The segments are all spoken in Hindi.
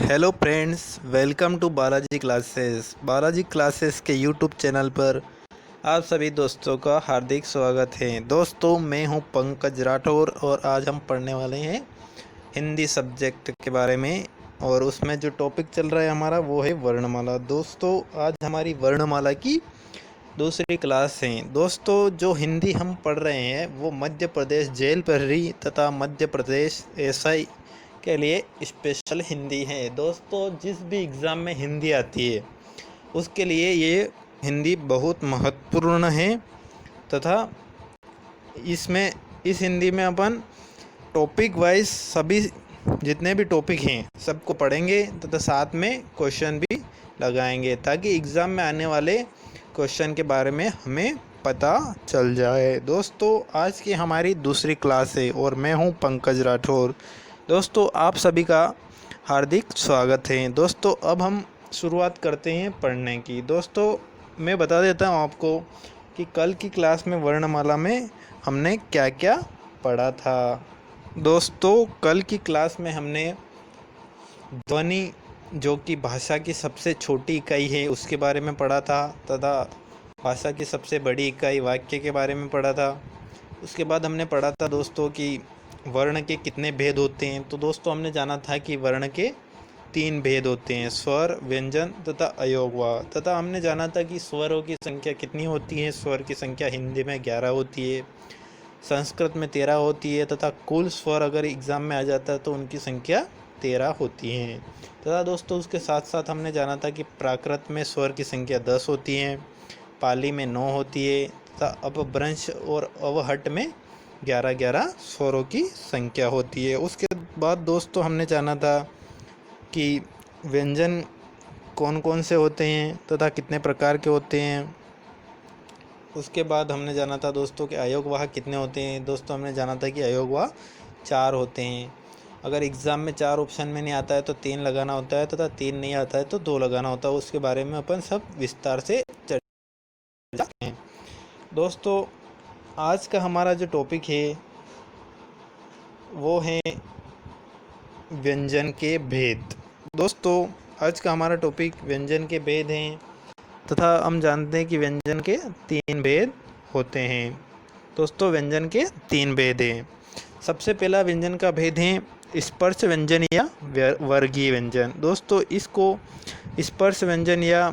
Hello friends, welcome to Balaji classes के यूट्यूब चैनल पर आप सभी दोस्तों का हार्दिक स्वागत है। दोस्तों, मैं हूं पंकज राठौर और आज हम पढ़ने वाले हैं हिंदी सब्जेक्ट के बारे में। और उसमें जो टॉपिक चल रहा है हमारा वो है वर्णमाला। दोस्तों, आज हमारी वर्णमाला की दूसरी क्लास है। दोस्तों, जो हिंदी हम पढ़ रहे हैं वो मध्य प्रदेश जेल प्रहरी तथा मध्य प्रदेश एसआई के लिए स्पेशल हिंदी है। दोस्तों, जिस भी एग्ज़ाम में हिंदी आती है उसके लिए ये हिंदी बहुत महत्वपूर्ण है तथा इस हिंदी में अपन टॉपिक वाइज सभी जितने भी टॉपिक हैं सबको पढ़ेंगे तथा साथ में क्वेश्चन भी लगाएंगे ताकि एग्ज़ाम में आने वाले क्वेश्चन के बारे में हमें पता चल जाए। दोस्तों, आज की हमारी दूसरी क्लास है और मैं हूं पंकज राठौर। दोस्तों, आप सभी का हार्दिक स्वागत है। दोस्तों, अब हम शुरुआत करते हैं पढ़ने की। दोस्तों, मैं बता देता हूं आपको कि कल की क्लास में वर्णमाला में हमने क्या क्या पढ़ा था। दोस्तों, कल की क्लास में हमने ध्वनि, जो कि भाषा की सबसे छोटी इकाई है, उसके बारे में पढ़ा था तथा भाषा की सबसे बड़ी इकाई वाक्य के बारे में पढ़ा था। उसके बाद हमने पढ़ा था दोस्तों कि वर्ण के कितने भेद होते हैं। तो दोस्तों, हमने जाना था कि वर्ण के 3 भेद होते हैं, स्वर, व्यंजन तथा अयोगवा। तथा हमने जाना था कि स्वरों की संख्या कितनी होती है। स्वर की संख्या हिंदी में 11 होती है, संस्कृत में 13 होती है तथा कुल स्वर अगर एग्ज़ाम में आ जाता है तो उनकी संख्या 13 होती है। तथा दोस्तों, उसके साथ साथ हमने जाना था कि प्राकृत में स्वर की संख्या 10 होती है, पाली में 9 होती है तथा अपभ्रंश और अवहट में 11-11 स्वरों की संख्या होती है। उसके बाद दोस्तों, हमने जाना था कि व्यंजन कौन कौन से होते हैं तथा कितने प्रकार के होते हैं। उसके बाद हमने जाना था दोस्तों कि अयोगवाह कितने होते हैं। दोस्तों, हमने जाना था कि अयोगवाह 4 होते हैं। अगर एग्ज़ाम में 4 ऑप्शन में नहीं आता है तो 3 लगाना होता है तथा 3 नहीं आता है तो 2 लगाना होता है। उसके बारे में अपन सब विस्तार से चर्चा हैं। दोस्तों, आज का हमारा जो टॉपिक है वो है व्यंजन के भेद। दोस्तों, आज का हमारा टॉपिक व्यंजन के भेद हैं तथा हम जानते हैं कि व्यंजन के 3 भेद होते हैं। दोस्तों, व्यंजन के 3 भेद हैं। सबसे पहला व्यंजन का भेद है स्पर्श व्यंजन या वर्गीय व्यंजन। दोस्तों, इसको स्पर्श व्यंजन या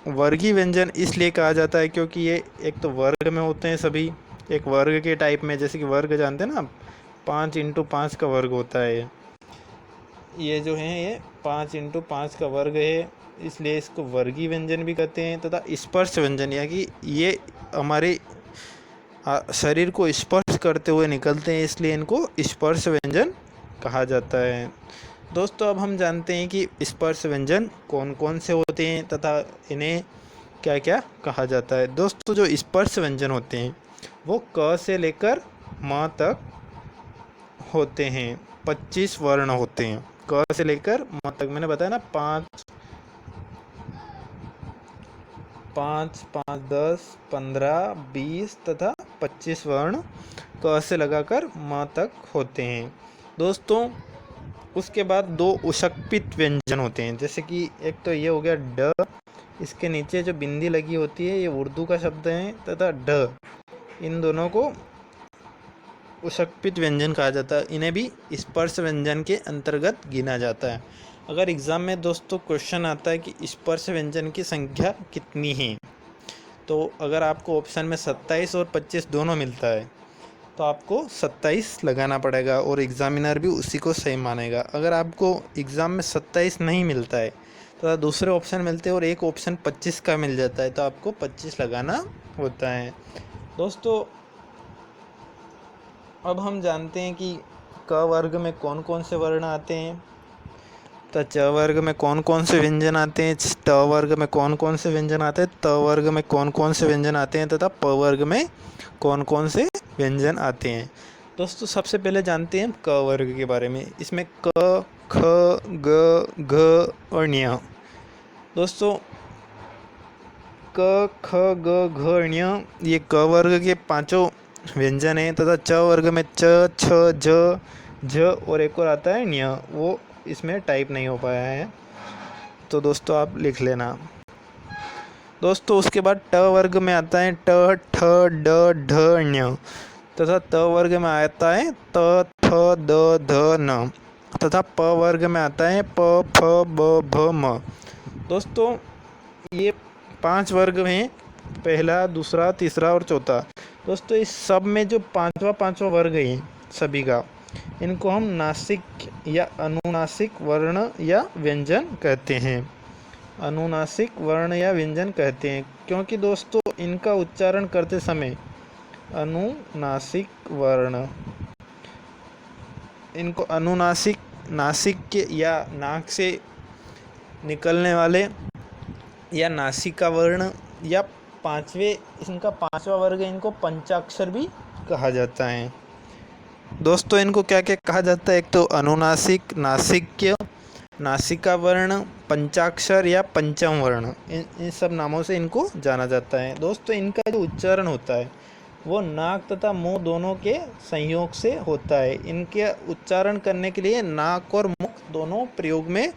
वर्गीय व्यंजन इसलिए कहा जाता है क्योंकि ये एक तो वर्ग में होते हैं सभी, एक वर्ग के टाइप में। जैसे कि वर्ग जानते हैं ना, 5x5 का वर्ग होता है। ये जो है ये 5x5 का वर्ग है, इसलिए इसको वर्गीय व्यंजन भी कहते हैं। तथा स्पर्श व्यंजन या कि ये हमारे शरीर को स्पर्श करते हुए निकलते हैं, इसलिए इनको स्पर्श व्यंजन कहा जाता है। दोस्तों, अब हम जानते हैं कि स्पर्श व्यंजन कौन कौन से होते हैं तथा इन्हें क्या क्या कहा जाता है। दोस्तों, जो स्पर्श व्यंजन होते हैं वो क से लेकर म तक होते हैं। 25 वर्ण होते हैं, क से लेकर म तक। मैंने बताया ना, 5, 10, 15, 20 तथा 25 वर्ण क से लगाकर म तक होते हैं। दोस्तों, उसके बाद 2 उषक्पित व्यंजन होते हैं। जैसे कि एक तो ये हो गया ड, इसके नीचे जो बिंदी लगी होती है ये उर्दू का शब्द है, तथा ढ, इन दोनों को उषक्पित व्यंजन कहा जाता है। इन्हें भी स्पर्श व्यंजन के अंतर्गत गिना जाता है। अगर एग्ज़ाम में दोस्तों क्वेश्चन आता है कि स्पर्श व्यंजन की संख्या कितनी है, तो अगर आपको ऑप्शन में 27 और 25 दोनों मिलता है तो आपको 27 लगाना पड़ेगा और एग्ज़ामिनर भी उसी को सही मानेगा। अगर आपको एग्ज़ाम में 27 नहीं मिलता है तो दूसरे ऑप्शन मिलते हैं और एक ऑप्शन 25 का मिल जाता है तो आपको 25 लगाना होता है। दोस्तों, अब हम जानते हैं कि क वर्ग में कौन कौन से वर्ण आते हैं, तो च वर्ग में कौन कौन से व्यंजन आते हैं, ट वर्ग में कौन कौन से व्यंजन आते हैं, त वर्ग में कौन कौन से व्यंजन आते हैं तथा प वर्ग में कौन कौन से व्यंजन आते हैं। दोस्तों, सबसे पहले जानते हैं क वर्ग के बारे में। इसमें क, ख, ग, घ और ञ। दोस्तों, क, ख, ग, घ और ञ ये क वर्ग के 5 व्यंजन हैं तथा च वर्ग में च, छ, ज, झ और एक और आता है ञ, वो इसमें टाइप नहीं हो पाया है, तो दोस्तों आप लिख लेना। दोस्तों उसके बाद ट वर्ग में आता है ट, ठ, ड, ढ, ञ तथा त वर्ग में आता है त, थ, द, ध, न तथा प वर्ग में आता है प, फ, ब, भ, म। दोस्तों ये 5 वर्ग हैं, पहला, दूसरा, तीसरा और चौथा। दोस्तों इस सब में जो पांचवा वर्ग है सभी का, इनको हम नासिक या अनुनासिक वर्ण या व्यंजन कहते हैं। अनुनासिक वर्ण या व्यंजन कहते हैं क्योंकि दोस्तों इनका उच्चारण करते समय अनुनासिक वर्ण, इनको अनुनासिक, नासिक के या नाक से निकलने वाले या नासिका वर्ण या इनका 5वां वर्ग है, इनको पंचाक्षर भी कहा जाता है। दोस्तों इनको क्या क्या कहा जाता है? एक तो अनुनासिक, नासिक्य, नासिका वर्ण, पंचाक्षर या पंचम वर्ण, इन सब नामों से इनको जाना जाता है। दोस्तों इनका जो उच्चारण होता है वो नाक तथा मुंह दोनों के संयोग से होता है। इनके उच्चारण करने के लिए नाक और मुख दोनों प्रयोग में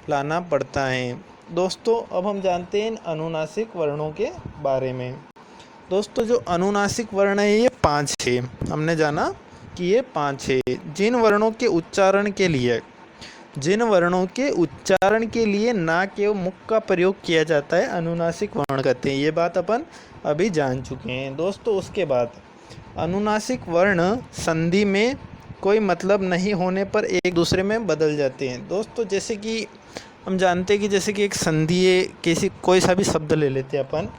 लाना पड़ता है। दोस्तों अब हम जानते हैं इन अनुनासिक वर्णों के बारे में। दोस्तों जो अनुनासिक वर्ण है ये 5 है, हमने जाना कि ये 5 है। जिन वर्णों के उच्चारण के लिए नाक एवं मुख का प्रयोग किया जाता है अनुनासिक वर्ण कहते हैं। ये बात अपन अभी जान चुके हैं। दोस्तों उसके बाद अनुनासिक वर्ण संधि में कोई मतलब नहीं होने पर एक दूसरे में बदल जाते हैं। दोस्तों जैसे कि हम जानते हैं कि जैसे कि एक संधि है, कोई सा भी शब्द ले लेते हैं अपन,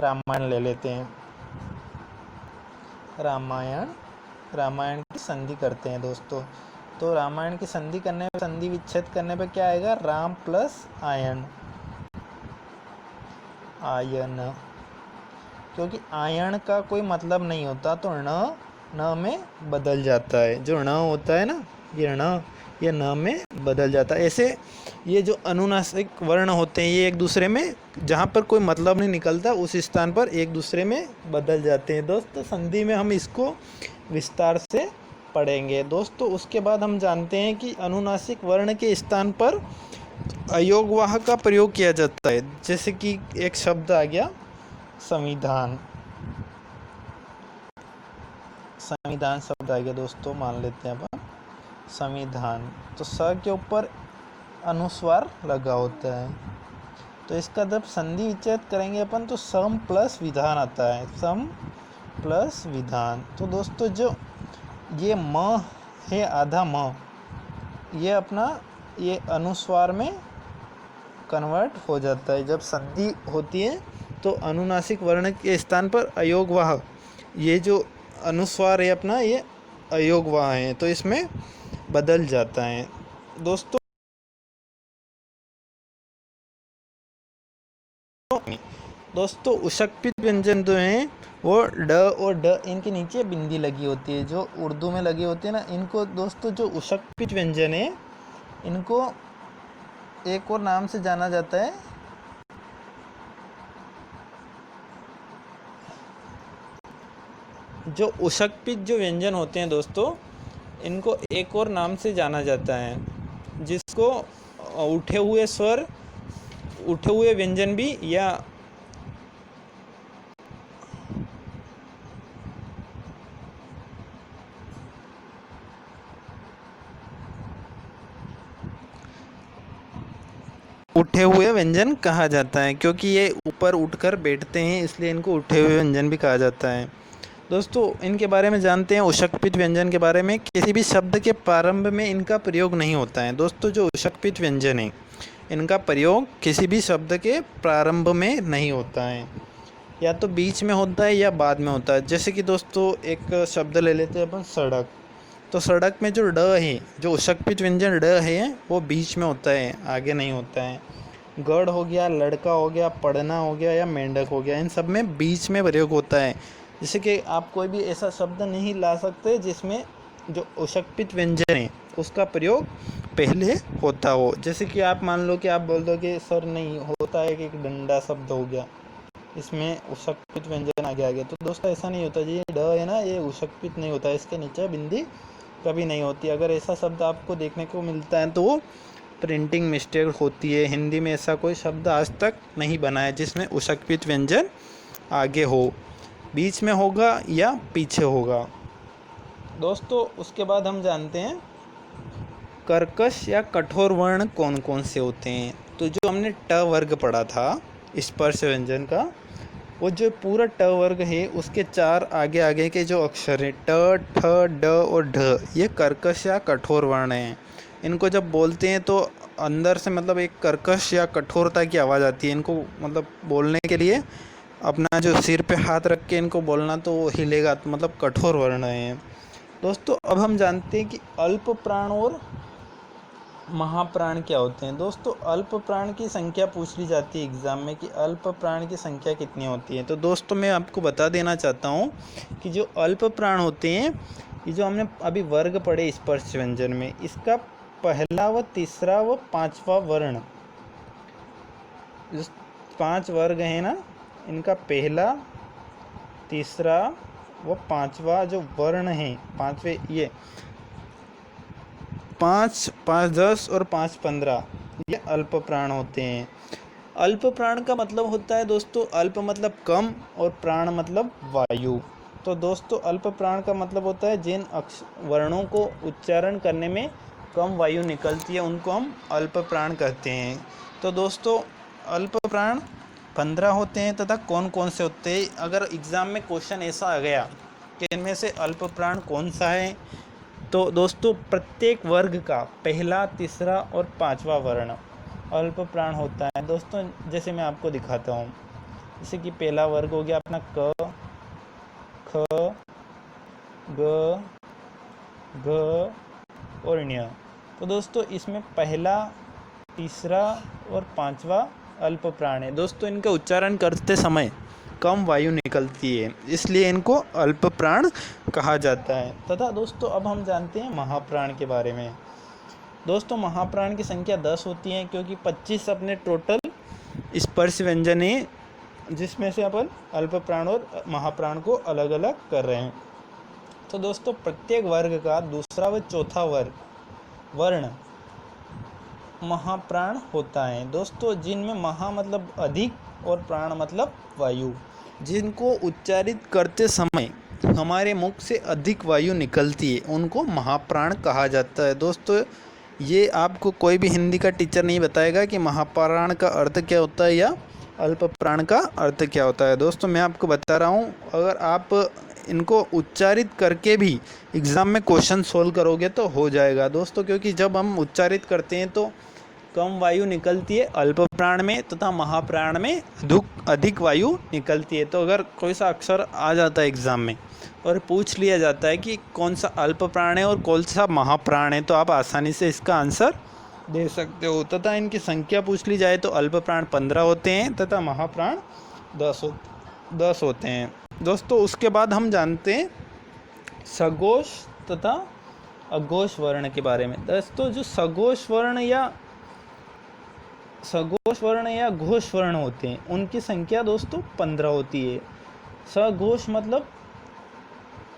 रामायण ले लेते हैं, रामायण की संधि करते हैं दोस्तों। तो रामायण की संधि करने में, संधि विच्छेद करने पे क्या आएगा? राम प्लस आयन, क्योंकि आयन का कोई मतलब नहीं होता तो न में बदल जाता है। जो न होता है ना, ये न में बदल जाता है। ऐसे ये जो अनुनासिक वर्ण होते हैं ये एक दूसरे में, जहाँ पर कोई मतलब नहीं निकलता उस स्थान पर एक दूसरे में बदल जाते हैं। दोस्तों संधि में हम इसको विस्तार से पढ़ेंगे। दोस्तों उसके बाद हम जानते हैं कि अनुनासिक वर्ण के स्थान पर अयोगवाह का प्रयोग किया जाता है। जैसे कि एक शब्द आ गया संविधान शब्द आ गया दोस्तों, मान लेते हैं अपन संविधान, तो स के ऊपर अनुस्वार लगा होता है, तो इसका जब संधि विच्छेद करेंगे अपन तो सम प्लस विधान आता है, सम प्लस विधान। तो दोस्तों जो ये म है, आधा म, ये अपना ये अनुस्वार में कन्वर्ट हो जाता है। जब संधि होती है तो अनुनासिक वर्ण के स्थान पर अयोगवाह, ये जो अनुस्वार है अपना ये अयोगवाह है, तो इसमें बदल जाता है। दोस्तों उशक्पित व्यंजन जो हैं वो ड और ड, इनके नीचे बिंदी लगी होती है, जो उर्दू में लगी होती है ना, इनको दोस्तों जो उशक्पित व्यंजन है इनको एक और नाम से जाना जाता है, जो उशक्पित जो व्यंजन होते हैं दोस्तों इनको एक और नाम से जाना जाता है, जिसको उठे हुए व्यंजन भी या उठे हुए व्यंजन कहा जाता है, क्योंकि ये ऊपर उठकर बैठते हैं इसलिए इनको उठे हुए व्यंजन भी कहा जाता है। दोस्तों इनके बारे में जानते हैं। उशक्पित व्यंजन के बारे में, किसी भी शब्द के प्रारंभ में इनका प्रयोग नहीं होता है। दोस्तों जो उशक्पित व्यंजन है इनका प्रयोग किसी भी शब्द के प्रारंभ में नहीं होता है, या तो बीच में होता है या बाद में होता है। जैसे कि दोस्तों एक शब्द ले लेते हैं अपन सड़क, तो सड़क में जो ड है, जो उशक्पित व्यंजन ड है वो बीच में होता है, आगे नहीं होता है। गढ़ हो गया, लड़का हो गया, पढ़ना हो गया या मेंढक हो गया, इन सब में बीच में प्रयोग होता है। जैसे कि आप कोई भी ऐसा शब्द नहीं ला सकते जिसमें जो उशक्पित व्यंजन है उसका प्रयोग पहले होता हो। जैसे कि आप मान लो कि आप बोल दो कि सर नहीं होता है कि एक डंडा शब्द हो गया, इसमें उशक्पित व्यंजन आगे आ गया, तो दोस्तों ऐसा नहीं होता जी। ड है ना, ये उशक्पित नहीं होता, इसके नीचे बिंदी कभी नहीं होती। अगर ऐसा शब्द आपको देखने को मिलता है तो वो प्रिंटिंग मिस्टेक होती है। हिंदी में ऐसा कोई शब्द आज तक नहीं बना है जिसमें उषक्पित व्यंजन आगे हो, बीच में होगा या पीछे होगा। दोस्तों उसके बाद हम जानते हैं कर्कश या कठोर वर्ण कौन कौन से होते हैं। तो जो हमने ट वर्ग पढ़ा था स्पर्श व्यंजन का, वो जो पूरा ट वर्ग है उसके 4 आगे आगे के जो अक्षर हैं ट, ठ, ड और ढ, ये कर्कश या कठोर वर्ण हैं। इनको जब बोलते हैं तो अंदर से मतलब एक कर्कश या कठोरता की आवाज़ आती है। इनको मतलब बोलने के लिए अपना जो सिर पे हाथ रख के इनको बोलना तो वो हिलेगा, तो मतलब कठोर वर्ण हैं। दोस्तों अब हम जानते हैं कि अल्प प्राण और महाप्राण क्या होते हैं। दोस्तों अल्प प्राण की संख्या पूछ ली जाती है एग्ज़ाम में कि अल्प प्राण की संख्या कितनी होती है। तो दोस्तों मैं आपको बता देना चाहता हूँ कि जो अल्प प्राण होते हैं, ये जो हमने अभी वर्ग पढ़े स्पर्श व्यंजन में, इसका पहला व तीसरा व पांचवा वर्ण, 5 वर्ग है ना, इनका पहला, तीसरा व पांचवा जो वर्ण है, पांचवे, ये 5, 5, 10 और 5, 15, ये अल्प प्राण होते हैं। अल्प प्राण का मतलब होता है दोस्तों, अल्प मतलब कम और प्राण मतलब वायु। तो दोस्तों अल्प प्राण का मतलब होता है जिन वर्णों को उच्चारण करने में कम वायु निकलती है उनको हम अल्प प्राण कहते हैं। तो दोस्तों अल्प प्राण 15 होते हैं तथा कौन कौन से होते हैं। अगर एग्ज़ाम में क्वेश्चन ऐसा आ गया कि इनमें से अल्प प्राण कौन सा है, तो दोस्तों प्रत्येक वर्ग का पहला, तीसरा और पांचवा वर्ण अल्प प्राण होता है। दोस्तों जैसे मैं आपको दिखाता हूँ, जैसे कि पहला वर्ग हो गया अपना क, ख, ग, घ और ञ। तो दोस्तों इसमें पहला, तीसरा और पांचवा अल्प प्राण है। दोस्तों इनका उच्चारण करते समय कम वायु निकलती है, इसलिए इनको अल्प प्राण कहा जाता है। तथा दोस्तों अब हम जानते हैं महाप्राण के बारे में। दोस्तों महाप्राण की संख्या 10 होती है, क्योंकि 25 अपने टोटल स्पर्श व्यंजन है, जिसमें से अपन अल्प प्राण और महाप्राण को अलग अलग कर रहे हैं। तो दोस्तों प्रत्येक वर्ग का दूसरा व चौथा वर्ण महाप्राण होता है। दोस्तों जिनमें महा मतलब अधिक और प्राण मतलब वायु, जिनको उच्चारित करते समय हमारे मुख से अधिक वायु निकलती है उनको महाप्राण कहा जाता है। दोस्तों ये आपको कोई भी हिंदी का टीचर नहीं बताएगा कि महाप्राण का अर्थ क्या होता है या अल्प प्राण का अर्थ क्या होता है। दोस्तों मैं आपको बता रहा हूँ, अगर आप इनको उच्चारित करके भी एग्ज़ाम में क्वेश्चन सोल्व करोगे तो हो जाएगा। दोस्तों क्योंकि जब हम उच्चारित करते हैं तो कम वायु निकलती है अल्प प्राण में तथा महाप्राण में अधिक वायु निकलती है। तो अगर कोई सा अक्षर आ जाता है एग्ज़ाम में और पूछ लिया जाता है कि कौन सा अल्प प्राण है और कौन सा महाप्राण है, तो आप आसानी से इसका आंसर दे सकते हो। तथा इनकी संख्या पूछ ली जाए तो अल्प प्राण 15 होते हैं तथा महाप्राण 10 होते हैं। दोस्तों उसके बाद हम जानते हैं सघोष तथा अघोष वर्ण के बारे में। दोस्तों जो सघोष वर्ण या घोष वर्ण होते हैं उनकी संख्या दोस्तों 15 होती है। सघोष मतलब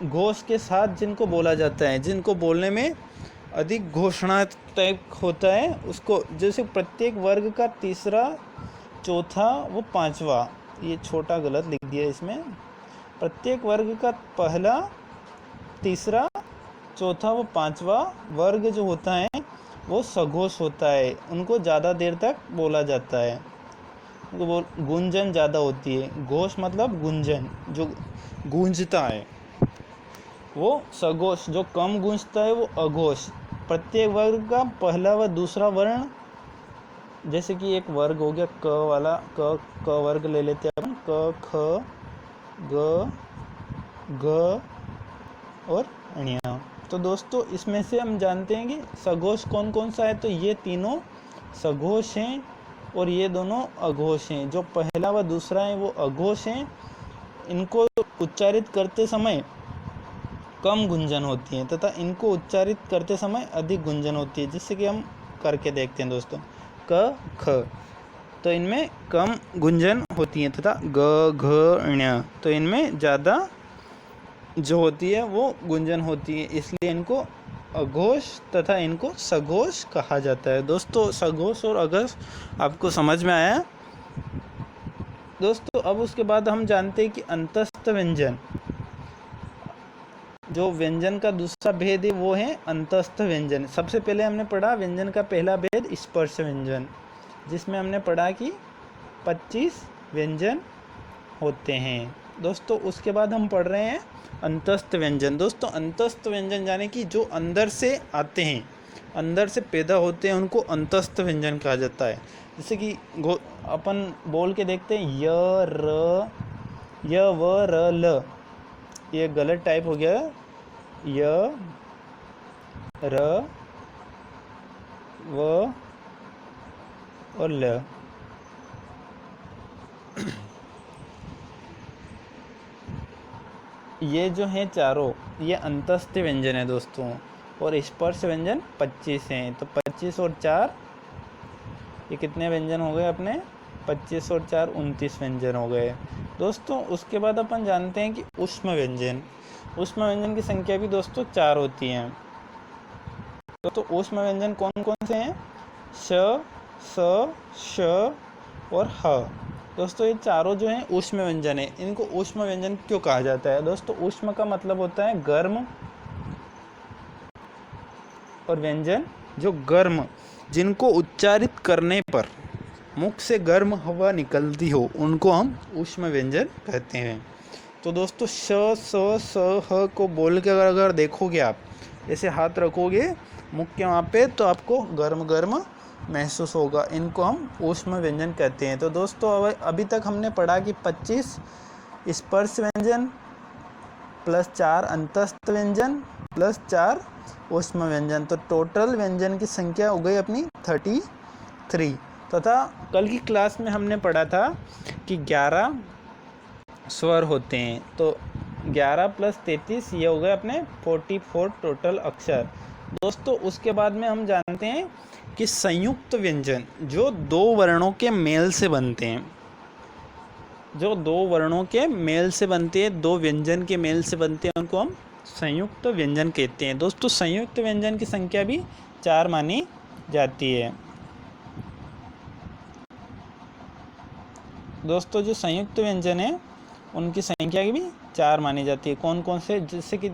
घोष के साथ जिनको बोला जाता है, जिनको बोलने में अधिक घोषणा टाइप होता है उसको, जैसे प्रत्येक वर्ग का तीसरा, चौथा व पांचवा, ये छोटा गलत लिख दिया इसमें, प्रत्येक वर्ग का पहला, तीसरा, चौथा व पांचवा वर्ग जो होता है वो सघोष होता है। उनको ज़्यादा देर तक बोला जाता है, उनको गुंजन ज़्यादा होती है। घोष मतलब गुंजन, जो गूंजता है, वो सघोष। जो कम गूंजता है वो अघोष। प्रत्येक वर्ग का पहला व दूसरा वर्ण, जैसे कि एक वर्ग हो गया क वाला, क वर्ग ले लेते हैं अपन, क, ख, ग, घ और ञ। तो दोस्तों इसमें से हम जानते हैं कि सघोष कौन कौन सा है, तो ये तीनों सघोष हैं और ये दोनों अघोष हैं। जो पहला व दूसरा है वो अघोष हैं, इनको उच्चारित करते समय कम गुंजन होती है तथा इनको उच्चारित करते समय अधिक गुंजन होती है। जिससे कि हम करके देखते हैं दोस्तों, क, ख, तो इनमें कम गुंजन होती है तथा ग, घ, ञ, तो इनमें ज़्यादा जो होती है वो गुंजन होती है, इसलिए इनको अघोष तथा इनको सघोष कहा जाता है। दोस्तों सघोष और अघोष आपको समझ में आया। दोस्तों अब उसके बाद हम जानते हैं कि अंतस्थ व्यंजन, जो व्यंजन का दूसरा भेद है वो है अंतस्थ व्यंजन। सबसे पहले हमने पढ़ा व्यंजन का पहला भेद स्पर्श व्यंजन, जिसमें हमने पढ़ा कि 25 व्यंजन होते हैं। दोस्तों उसके बाद हम पढ़ रहे हैं अंतस्थ व्यंजन। दोस्तों अंतस्थ व्यंजन यानी कि जो अंदर से आते हैं, अंदर से पैदा होते हैं, उनको अंतस्थ व्यंजन कहा जाता है। जैसे कि अपन बोल के देखते हैं य व र ल, ये गलत टाइप हो गया, य र व और ल। ये जो है चारों, ये अंतस्थ व्यंजन है दोस्तों, और स्पर्श व्यंजन 25 हैं। तो 25 और 4 ये कितने व्यंजन हो गए अपने? 25 और 4 29 व्यंजन हो गए दोस्तों। उसके बाद अपन जानते हैं कि ऊष्म व्यंजन, ऊष्म व्यंजन की संख्या भी दोस्तों 4 होती हैं। तो ऊष्म व्यंजन कौन कौन से हैं? श, स, श और ह। दोस्तों ये चारों जो हैं ऊष्म व्यंजन है। इनको ऊष्म व्यंजन क्यों कहा जाता है? दोस्तों ऊष्म का मतलब होता है गर्म, और व्यंजन जो गर्म, जिनको उच्चारित करने पर मुख से गर्म हवा निकलती हो, उनको हम ऊष्म व्यंजन कहते हैं। तो दोस्तों श, स, स, ह को बोल के अगर देखोगे आप, ऐसे हाथ रखोगे मुख के वहाँ पे, तो आपको गर्म गर्म महसूस होगा। इनको हम ऊष्म व्यंजन कहते हैं। तो दोस्तों अभी तक हमने पढ़ा कि 25 स्पर्श व्यंजन प्लस 4 अंतस्थ व्यंजन प्लस 4 ऊष्म व्यंजन, तो टोटल व्यंजन की संख्या हो गई अपनी 33। तथा कल की क्लास में हमने पढ़ा था कि 11 स्वर होते हैं। तो 11 प्लस 33 ये हो गए अपने 44 टोटल अक्षर। दोस्तों उसके बाद में हम जानते हैं कि संयुक्त व्यंजन जो 2 वर्णों के मेल से बनते हैं, जो 2 वर्णों के मेल से बनते हैं, 2 व्यंजन के मेल से बनते हैं, उनको हम संयुक्त व्यंजन कहते हैं। दोस्तों संयुक्त व्यंजन की संख्या भी 4 मानी जाती है। दोस्तों जो संयुक्त व्यंजन है उनकी संख्या भी 4 मानी जाती है। कौन कौन से? जैसे कि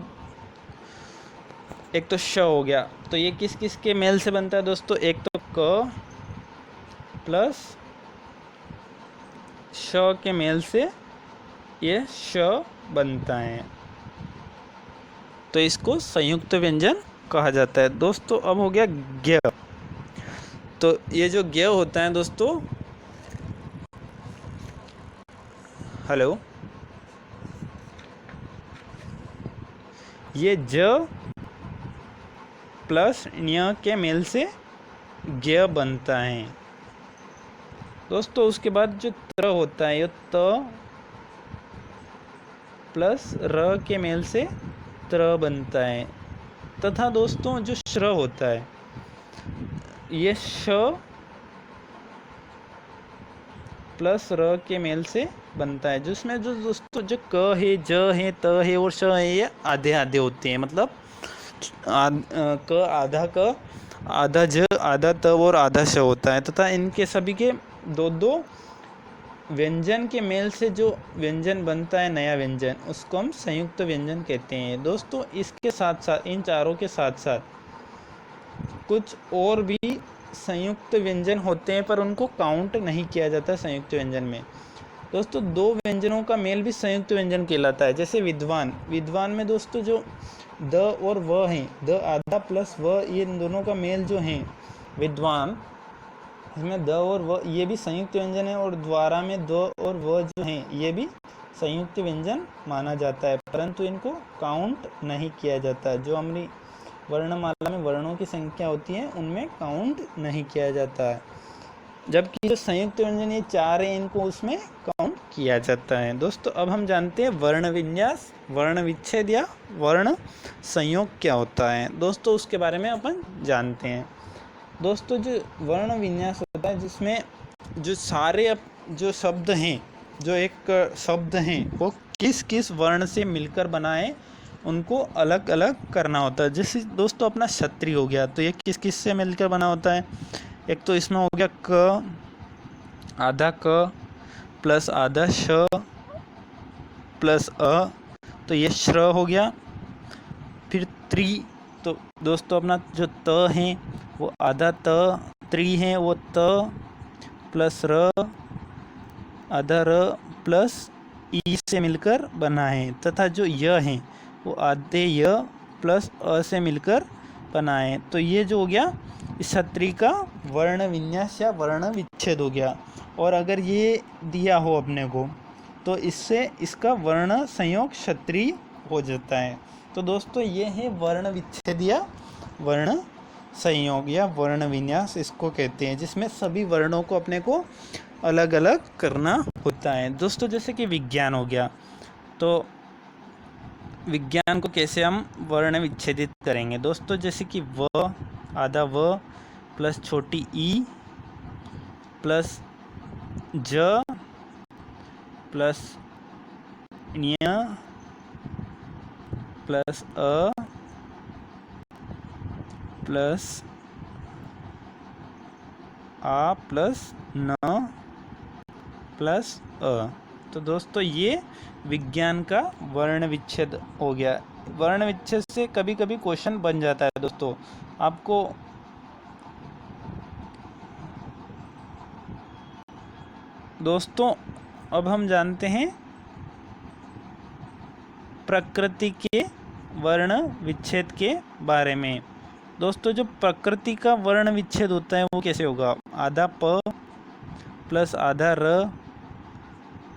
एक तो श हो गया, तो ये किस किस के मेल से बनता है दोस्तों? एक तो क प्लस श के मेल से ये श बनता है, तो इसको संयुक्त व्यंजन कहा जाता है। दोस्तों अब हो गया ज्ञ। तो ये जो ज्ञ होता है दोस्तों, हेलो, ये ज प्लस ण्य के मेल से ज्ञ बनता है। दोस्तों उसके बाद जो त्र होता है, ये त प्लस र के मेल से त्र बनता है। तथा दोस्तों जो श्र होता है, ये श प्लस र के मेल से बनता है, जिसमें जो दोस्तों जो क है, ज है, त है और श है, ये आधे आधे होते हैं। मतलब क आधा क, आधा ज, आधा त और आधा श होता है। तथा इनके सभी के 2-2 व्यंजन के मेल से जो व्यंजन बनता है, नया व्यंजन, उसको हम संयुक्त व्यंजन कहते हैं। दोस्तों इसके साथ साथ, इन चारों के साथ साथ कुछ और भी संयुक्त व्यंजन होते हैं, पर उनको काउंट नहीं किया जाता संयुक्त व्यंजन में। दोस्तों 2 व्यंजनों का मेल भी संयुक्त व्यंजन कहलाता है। जैसे विद्वान, विद्वान में दोस्तों जो द और व हैं, द आधा प्लस व, ये इन दोनों का मेल जो है विद्वान, इसमें द और व ये भी संयुक्त व्यंजन है, और द्वारा में द और व जो हैं ये भी संयुक्त व्यंजन माना जाता है, परंतु इनको काउंट नहीं किया जाता। जो हमारी वर्णमाला में वर्णों की संख्या होती है उनमें काउंट नहीं किया जाता है, जबकि जो संयुक्त व्यंजन ये 4 है, इनको उसमें काउंट किया जाता है। दोस्तों अब हम जानते हैं वर्ण विन्यास, वर्ण विच्छेद या वर्ण संयोग क्या होता है। दोस्तों उसके बारे में अपन जानते हैं। दोस्तों जो वर्ण विन्यास होता है, जिसमें जो सारे जो शब्द हैं, जो एक शब्द हैं, वो किस किस वर्ण से मिलकर बना है, उनको अलग अलग करना होता है। जैसे दोस्तों अपना छतरी हो गया, तो ये किस किस से मिलकर बना होता है? एक तो इसमें हो गया क, आधा क प्लस आधा श प्लस अ, तो ये श्र हो गया। फिर त्री, तो दोस्तों अपना जो त है वो आधा त, त्री है वो त प्लस र, आधा र प्लस ई से मिलकर बना है। तथा जो य है वो आधे य प्लस अ से मिलकर बना है। तो ये जो हो गया इस छतरी का वर्ण विन्यास या वर्ण विच्छेद हो गया। और अगर ये दिया हो अपने को तो इससे इसका वर्ण संयोग क्षत्रिय हो जाता है। तो दोस्तों ये है वर्ण विच्छेद या वर्ण संयोग या वर्ण विन्यास इसको कहते हैं, जिसमें सभी वर्णों को अपने को अलग अलग करना होता है। दोस्तों जैसे कि विज्ञान हो गया, तो विज्ञान को कैसे हम वर्ण विच्छेदित करेंगे? दोस्तों जैसे कि व, आधा व प्लस छोटी ई प्लस ज प्लस न्य प्लस अ प्लस आ प्लस न प्लस अ। तो दोस्तों ये विज्ञान का वर्ण विच्छेद हो गया। वर्ण विच्छेद से कभी कभी क्वेश्चन बन जाता है दोस्तों। आपको दोस्तों अब हम जानते हैं प्रकृति के वर्ण विच्छेद के बारे में। दोस्तों जो प्रकृति का वर्ण विच्छेद होता है वो कैसे होगा? आधा प प्लस आधा र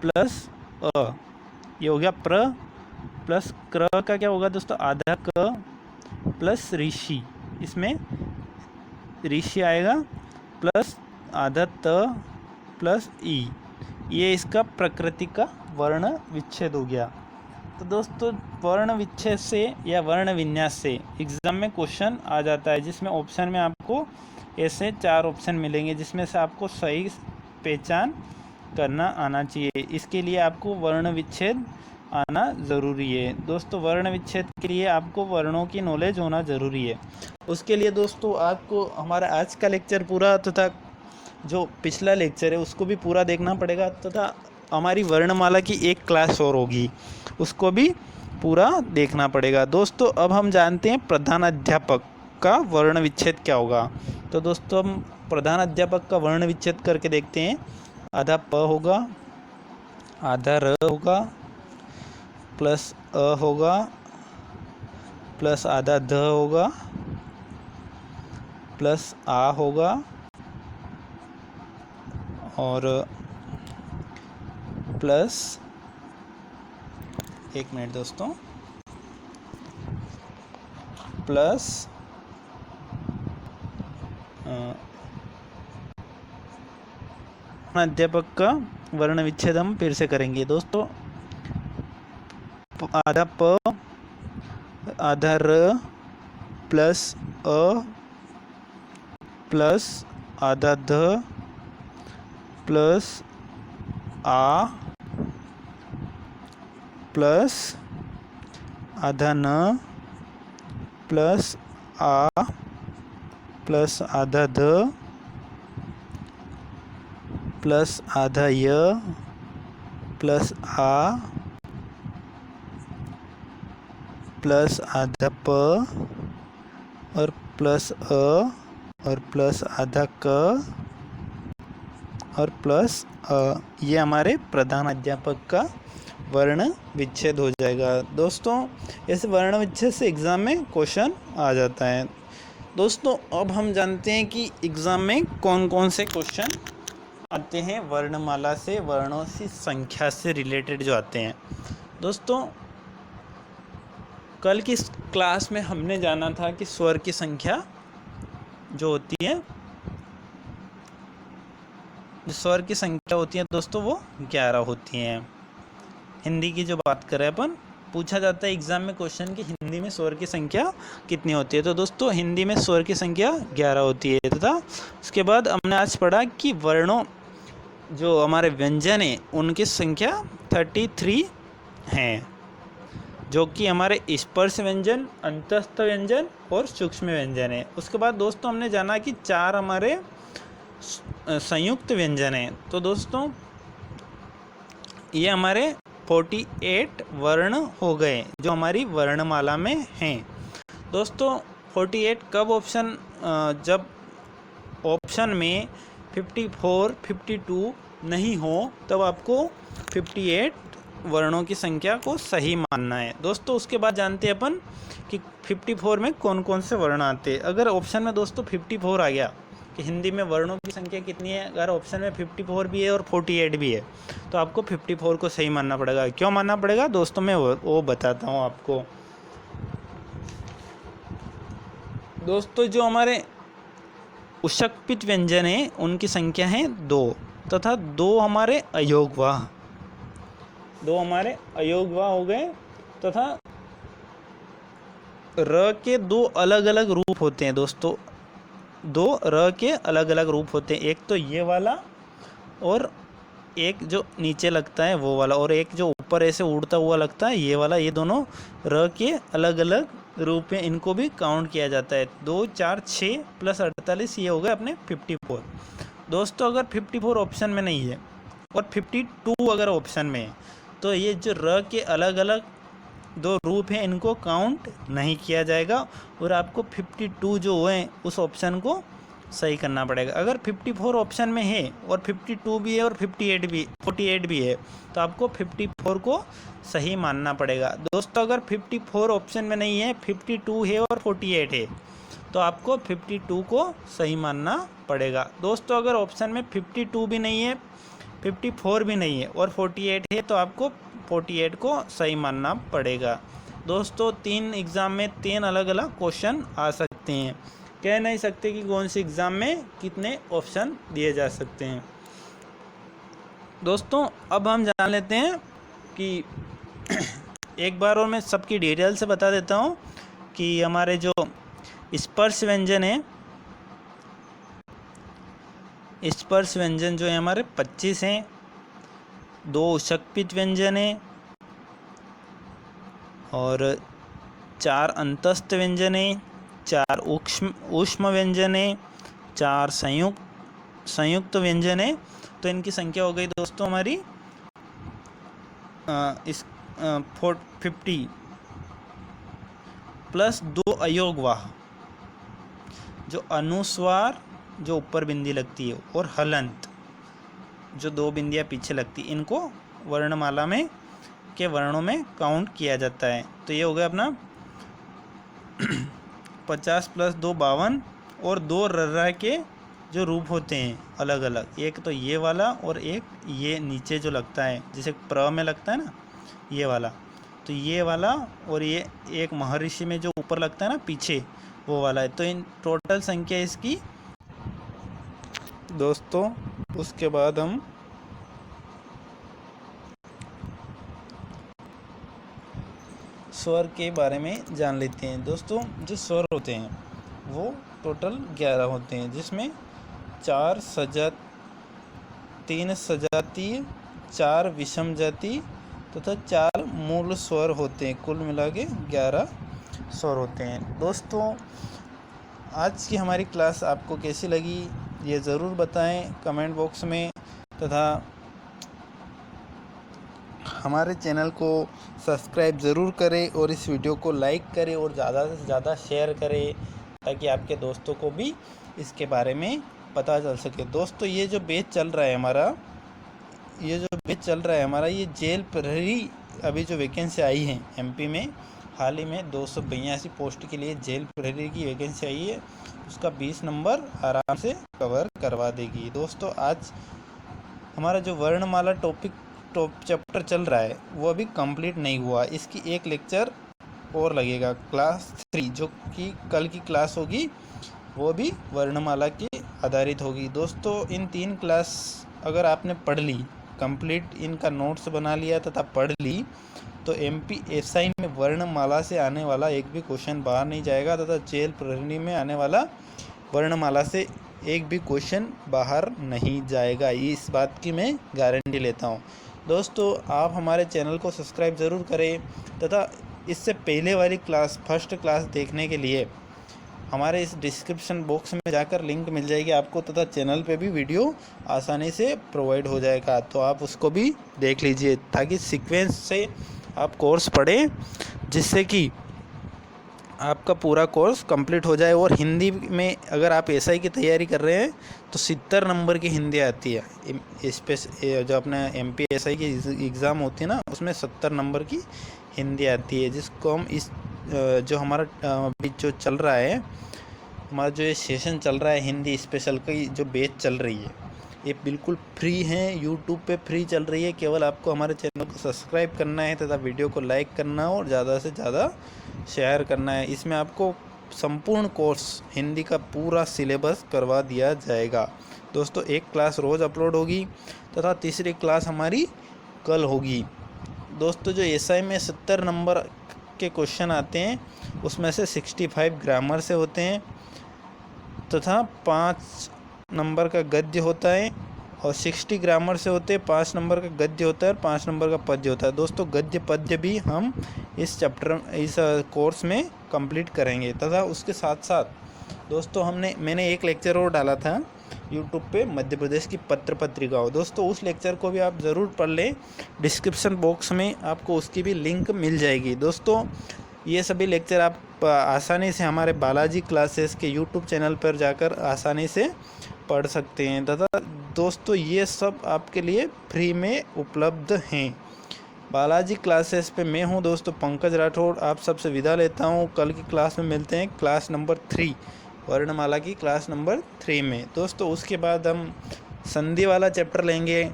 प्लस अ, ये हो गया प्र प्लस क्र का क्या होगा दोस्तों? आधा क प्लस ऋषि, इसमें ऋषि आएगा प्लस आधा त प्लस ई, ये इसका प्रकृति का वर्ण विच्छेद हो गया। तो दोस्तों वर्ण विच्छेद से या वर्ण विन्यास से एग्ज़ाम में क्वेश्चन आ जाता है, जिसमें ऑप्शन में आपको ऐसे 4 ऑप्शन मिलेंगे, जिसमें से आपको सही पहचान करना आना चाहिए। इसके लिए आपको वर्ण विच्छेद आना ज़रूरी है। दोस्तों वर्ण विच्छेद के लिए आपको वर्णों की नॉलेज होना ज़रूरी है। उसके लिए दोस्तों आपको हमारा आज का लेक्चर पूरा तथा जो पिछला लेक्चर है उसको भी पूरा देखना पड़ेगा, तथा हमारी वर्णमाला की एक क्लास और होगी उसको भी पूरा देखना पड़ेगा। दोस्तों अब हम जानते हैं प्रधान अध्यापक का वर्ण विच्छेद क्या होगा। तो दोस्तों हम प्रधान अध्यापक का वर्ण विच्छेद करके देखते हैं। आधा प होगा, आधा र होगा प्लस अ होगा प्लस आधा ध होगा प्लस आ होगा और प्लस, एक मिनट दोस्तों, प्लस अध्यापक का वर्ण विच्छेद हम फिर से करेंगे। दोस्तों आधा प आधा र प्लस अ प्लस आधा ध प्लस आ प्लस आधा न प्लस आ प्लस आधा ध प्लस आधा य प्लस आ प्लस आधा प और प्लस अ और प्लस आधा क और प्लस अ, ये हमारे प्रधान अध्यापक का वर्ण विच्छेद हो जाएगा। दोस्तों ऐसे वर्ण विच्छेद से एग्ज़ाम में क्वेश्चन आ जाता है। दोस्तों अब हम जानते हैं कि एग्ज़ाम में कौन कौन से क्वेश्चन आते हैं वर्णमाला से, वर्णों की संख्या से रिलेटेड जो आते हैं। दोस्तों कल की क्लास में हमने जाना था कि स्वर की संख्या जो होती है, जो स्वर की संख्या होती है दोस्तों वो 11 होती हैं। हिंदी की जो बात करें अपन, पूछा जाता है एग्ज़ाम में क्वेश्चन कि हिंदी में स्वर की संख्या कितनी होती है। तो दोस्तों हिंदी में स्वर की संख्या 11 होती है। तथा उसके बाद हमने आज पढ़ा कि वर्णों जो हमारे व्यंजन हैं उनकी संख्या 33 हैं। जो कि हमारे स्पर्श व्यंजन, अंतस्थ व्यंजन और सूक्ष्म व्यंजन है। उसके बाद दोस्तों हमने जाना कि 4 हमारे संयुक्त व्यंजन हैं। तो दोस्तों ये हमारे 48 वर्ण हो गए जो हमारी वर्णमाला में हैं। दोस्तों 48 कब ऑप्शन, जब ऑप्शन में 54, 52 नहीं हो तब आपको 58 वर्णों की संख्या को सही मानना है। दोस्तों उसके बाद जानते हैं अपन कि 54 में कौन कौन से वर्ण आते हैं। अगर ऑप्शन में दोस्तों 54 आ गया कि हिंदी में वर्णों की संख्या कितनी है, अगर ऑप्शन में 54 भी है और 48 भी है तो आपको 54 को सही मानना पड़ेगा। क्यों मानना पड़ेगा दोस्तों, मैं वो बताता हूँ आपको। दोस्तों जो हमारे उषक्पित व्यंजन है उनकी संख्या है 2 तथा 2 हमारे अयोगवाह, 2 हमारे अयोगवाह हो गए तथा र के 2 अलग अलग रूप होते हैं। दोस्तों 2 र के अलग अलग रूप होते हैं, एक तो ये वाला और एक जो नीचे लगता है वो वाला, और एक जो ऊपर ऐसे उड़ता हुआ लगता है ये वाला। ये दोनों र के अलग अलग रूप हैं, इनको भी काउंट किया जाता है। 2, 4, 6 प्लस 48 ये हो गए अपने 54। दोस्तों अगर 54 ऑप्शन में नहीं है और 52 अगर ऑप्शन में है तो ये जो र के अलग अलग 2 रूप हैं इनको काउंट नहीं किया जाएगा और आपको 52 जो हैं उस ऑप्शन को सही करना पड़ेगा। अगर 54 ऑप्शन में है और 52 भी है और 48 भी है तो आपको 54 को सही मानना पड़ेगा। दोस्तों अगर 54 ऑप्शन में नहीं है, 52 है और 48 है तो आपको 52 को सही मानना पड़ेगा। दोस्तों अगर ऑप्शन में 52 भी नहीं है, 54 भी नहीं है और 48 है तो आपको 48 को सही मानना पड़ेगा। दोस्तों 3 एग्ज़ाम में 3 अलग अलग क्वेश्चन आ सकते हैं, कह नहीं सकते कि कौन से एग्ज़ाम में कितने ऑप्शन दिए जा सकते हैं। दोस्तों अब हम जान लेते हैं कि एक बार और मैं सबकी डिटेल से बता देता हूँ कि हमारे जो स्पर्श व्यंजन है, स्पर्श व्यंजन जो है हमारे 25 हैं, 2 उषक्पित व्यंजन है और 4 अंतस्थ व्यंजन है, 4 ऊष्म व्यंजन है, 4 संयुक्त व्यंजन है। तो इनकी संख्या हो गई दोस्तों हमारी 50 प्लस 2 अयोगवाह, जो अनुस्वार जो ऊपर बिंदी लगती है और हलंत जो 2 बिंदियाँ पीछे लगती, इनको वर्णमाला में के वर्णों में काउंट किया जाता है। तो ये हो गया अपना 50 प्लस 2 52 और 2 रर्रा के जो रूप होते हैं अलग अलग, एक तो ये वाला और एक ये नीचे जो लगता है जैसे प्र में लगता है ना ये वाला, तो ये वाला और ये एक महर्षि में जो ऊपर लगता है ना पीछे वो वाला है। तो इन टोटल संख्या इसकी दोस्तों, उसके बाद हम स्वर के बारे में जान लेते हैं। दोस्तों जो स्वर होते हैं वो टोटल 11 होते हैं, जिसमें 3 सजातीय, 4 विषम जाति तथा 4 मूल स्वर होते हैं। कुल मिला के 11 स्वर होते हैं। दोस्तों आज की हमारी क्लास आपको कैसी लगी ये ज़रूर बताएं कमेंट बॉक्स में, तथा हमारे चैनल को सब्सक्राइब ज़रूर करें और इस वीडियो को लाइक करें और ज़्यादा से ज़्यादा शेयर करें ताकि आपके दोस्तों को भी इसके बारे में पता चल सके। दोस्तों ये जो बैच चल रहा है हमारा, ये जेल प्रहरी अभी जो वैकेंसी आई है एमपी में हाल ही में 282 पोस्ट के लिए जेल प्रहरी की वैकेंसी आई है, उसका 20 नंबर आराम से कवर करवा देगी। दोस्तों आज हमारा जो वर्णमाला चैप्टर चल रहा है वो अभी कंप्लीट नहीं हुआ, इसकी एक लेक्चर और लगेगा। क्लास 3 जो कि कल की क्लास होगी वो भी वर्णमाला के आधारित होगी। दोस्तों इन 3 क्लास अगर आपने पढ़ ली कंप्लीट, इनका नोट्स बना लिया तथा पढ़ ली तो एमपी एसआई में वर्णमाला से आने वाला एक भी क्वेश्चन बाहर नहीं जाएगा तथा जेल प्रहरी में आने वाला वर्णमाला से एक भी क्वेश्चन बाहर नहीं जाएगा, इस बात की मैं गारंटी लेता हूँ। दोस्तों आप हमारे चैनल को सब्सक्राइब ज़रूर करें तथा इससे पहले वाली क्लास, फर्स्ट क्लास देखने के लिए हमारे इस डिस्क्रिप्शन बॉक्स में जाकर लिंक मिल जाएगी आपको, तथा चैनल पे भी वीडियो आसानी से प्रोवाइड हो जाएगा, तो आप उसको भी देख लीजिए ताकि सीक्वेंस से आप कोर्स पढ़ें, जिससे कि आपका पूरा कोर्स कंप्लीट हो जाए। और हिंदी में अगर आप एसआई की तैयारी कर रहे हैं तो 70 नंबर की हिंदी आती है। जो अपना एमपी एसआई की एग्ज़ाम होती है ना, उसमें 70 नंबर की हिंदी आती है, जिसको हम इस जो हमारा अभी जो चल रहा है, हमारा जो ये सेशन चल रहा है हिंदी स्पेशल की जो बैच चल रही है, ये बिल्कुल फ्री है, यूट्यूब पे फ्री चल रही है। केवल आपको हमारे चैनल को सब्सक्राइब करना है तथा वीडियो को लाइक करना और ज़्यादा से ज़्यादा शेयर करना है। इसमें आपको संपूर्ण कोर्स हिंदी का पूरा सिलेबस करवा दिया जाएगा। दोस्तों, एक क्लास रोज़ अपलोड होगी तथा तीसरी क्लास हमारी कल होगी। दोस्तों, जो एसआई में 70 नंबर के क्वेश्चन आते हैं, उसमें से 65 ग्रामर से होते हैं तथा 5 नंबर का गद्य होता है, और 60 ग्रामर से होते हैं, 5 नंबर का गद्य होता है और 5 नंबर का पद्य होता है। दोस्तों, गद्य पद्य भी हम इस कोर्स में कंप्लीट करेंगे। तथा उसके साथ साथ दोस्तों मैंने एक लेक्चर और डाला था यूट्यूब पे, मध्य प्रदेश की पत्र पत्रिकाओं। दोस्तों, उस लेक्चर को भी आप ज़रूर पढ़ लें, डिस्क्रिप्शन बॉक्स में आपको उसकी भी लिंक मिल जाएगी। दोस्तों, ये सभी लेक्चर आप आसानी से हमारे बालाजी क्लासेस के यूट्यूब चैनल पर जाकर आसानी से पढ़ सकते हैं। तथा दोस्तों, ये सब आपके लिए फ्री में उपलब्ध हैं। बालाजी क्लासेस पे मैं हूँ दोस्तों पंकज राठौड़, आप सबसे विदा लेता हूँ। कल की क्लास में मिलते हैं, क्लास नंबर 3, वर्णमाला की क्लास नंबर 3 में। दोस्तों, उसके बाद हम संधि वाला चैप्टर लेंगे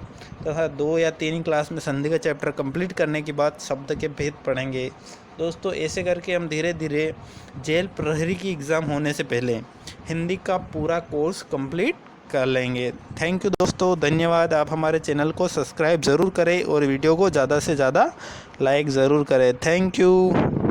तथा 2 या 3 क्लास में संधि का चैप्टर कंप्लीट करने के बाद शब्द के भेद पढ़ेंगे। दोस्तों, ऐसे करके हम धीरे धीरे जेल प्रहरी की एग्ज़ाम होने से पहले हिंदी का पूरा कोर्स कंप्लीट कर लेंगे। थैंक यू दोस्तों, धन्यवाद। आप हमारे चैनल को सब्सक्राइब ज़रूर करें और वीडियो को ज़्यादा से ज़्यादा लाइक ज़रूर करें। Thank you.